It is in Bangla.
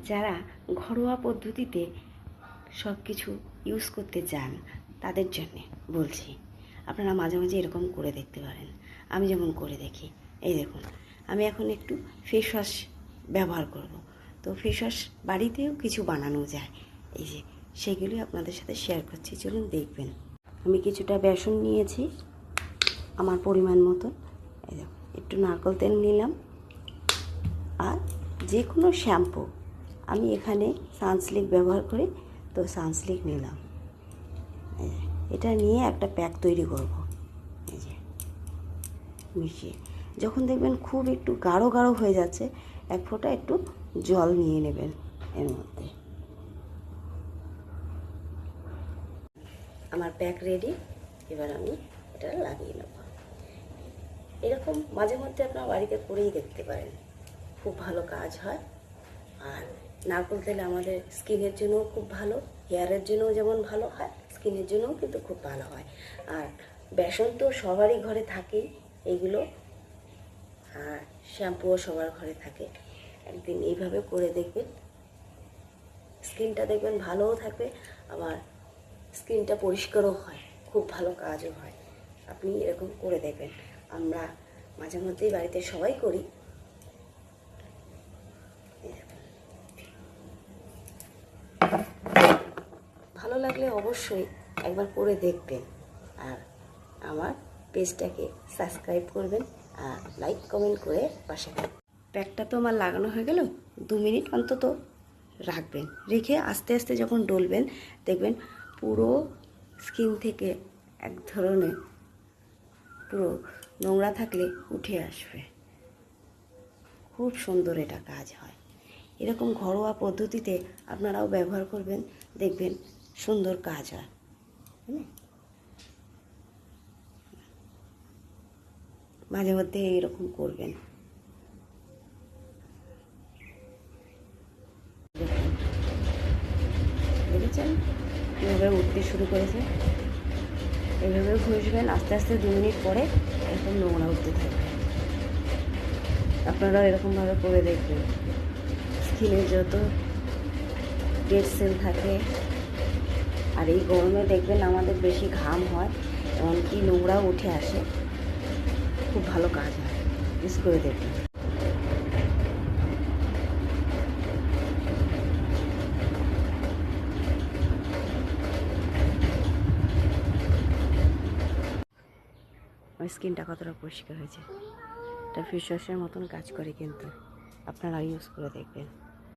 যারা ঘরোয়া পদ্ধতিতে সব কিছু ইউজ করতে চান তাদের জন্যে বলছি, আপনারা মাঝে মাঝে এরকম করে দেখতে পারেন। আমি যেমন করে দেখি, এই দেখুন, আমি এখন একটু ফেস ওয়াশ ব্যবহার করব। তো ফেস ওয়াশ বাড়িতেও কিছু বানানো যায়, এই যে সেগুলি আপনাদের সাথে শেয়ার করছি, চলুন দেখবেন। আমি কিছুটা বেসন নিয়েছি আমার পরিমাণ মতো, এই দেখুন, একটু নারকেল তেল নিলাম, আর যে কোনো শ্যাম্পু, আমি এখানে সানসিল্ক ব্যবহার করি, তো সানসিল্ক নিলাম। এটা নিয়ে একটা প্যাক তৈরি করব। এই যে মিশিয়ে যখন দেখবেন খুব একটু গাঢ় গাঢ় হয়ে যাচ্ছে, এক ফোঁটা একটু জল নিয়ে নেবেন এর মধ্যে। আমার প্যাক রেডি, এবার আমি এটা লাগিয়ে নেব। এরকম মাঝে মধ্যে আপনার বাড়িতে করেই দেখতে পারেন, খুব ভালো কাজ হয়। আর নারকেল তেল আমাদের স্কিনের জন্যও খুব ভালো, হেয়ারের জন্যও যেমন ভালো হয়, স্কিনের জন্যও কিন্তু খুব ভালো হয়। আর বেসন তো সবারই ঘরে থাকেই এইগুলো, আর শ্যাম্পুও সবার ঘরে থাকে। একদিন এইভাবে করে দেখবেন, স্কিনটা দেখবেন ভালোও থাকবে, আবার স্কিনটা পরিষ্কারও হয়, খুব ভালো কাজও হয়। আপনি এরকম করে দেখবেন। আমরা মাঝে মধ্যেই বাড়িতে সবাই করি। ভালো লাগলে অবশ্যই একবার করে দেখবেন, আর আমার পেজটাকে সাবস্ক্রাইব করবেন, আর লাইক কমেন্ট করে পাশে থাকবেন। প্যাকটা তো আমার লাগানো হয়ে গেল, 2 মিনিট অন্তত রাখবেন। রেখে আস্তে আস্তে যখন ডলবেন, দেখবেন পুরো স্কিন থেকে এক ধরনের পুরো নোংরা থাকলে উঠে আসবে। খুব সুন্দর এটা কাজ হয়। এরকম ঘরোয়া পদ্ধতিতে আপনারাও ব্যবহার করবেন, দেখবেন সুন্দর কাজ হয়। মাঝে মধ্যে এরকম করবেন। দেখেছেন কীভাবে উঠতে শুরু করেছে? এইভাবে ঘষবেন, আস্তে আস্তে 2 মিনিট পরে এরকম নোংরা উঠতে থাকবে। আপনারাও এরকমভাবে করে দেখবেন। স্কিনে যত ডেড সেল থাকে, আর এই গরমে দেখবেন আমাদের বেশি ঘাম হয়, এমনকি নোংরাও উঠে আসে, খুব ভালো কাজ হয়, ইউজ করে দেখবেন। আমার স্কিনটা কতটা পরিষ্কার হয়েছে। এটা ফেস ওয়াশের মতন কাজ করে, কিন্তু আপনারা ইউজ করে দেখবেন।